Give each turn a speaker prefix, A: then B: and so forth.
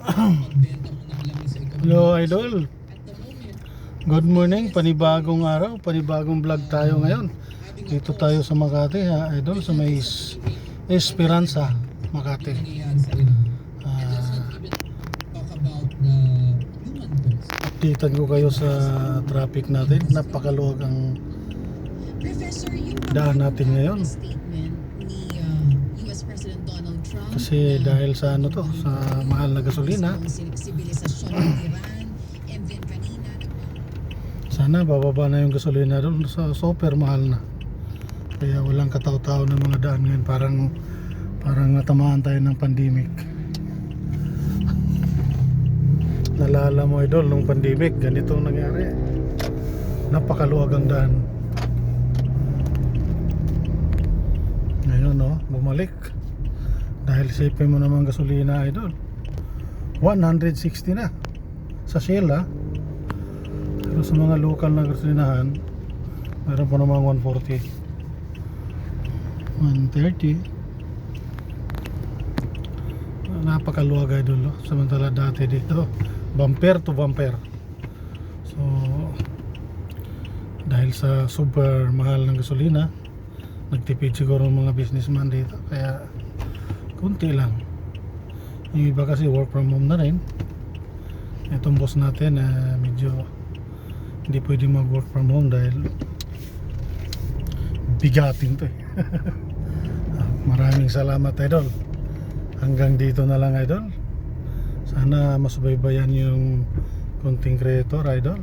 A: Hello idol, good morning, panibagong araw, panibagong vlog tayo ngayon. Dito tayo sa Makati ha idol, sa may Esperanza, Makati. Updatean ko kayo sa traffic natin. Napakaluwag ang daan natin ngayon. Kasi dahil sa ano to, sa mahal na gasolina. Sana bababa na yung gasolina doon, sa super mahal na. Kaya walang kataw-tao ng mga daan ngayon. Parang natamaan tayo ng pandemic. Nalala mo idol, nung pandemic ganito nangyari. Napakaluwag ang daan. Ngayon no, bumalik. Dahil sipin mo naman gasolina idol, 160 na sa Shell ha. Pero sa mga local na gasolinahan, meron pa namang 140, 130. Napakaluwag idol. Samantala dati dito, bumper to bumper. So dahil sa super mahal ng gasolina, nagtipid siguro ng mga businessman dito. Kaya kunti lang. Yung iba kasi work from home na rin. Itong boss natin medyo hindi pwede mag work from home dahil bigatin to eh. Maraming salamat idol. Hanggang dito na lang idol. Sana masubaybayan yung content creator idol.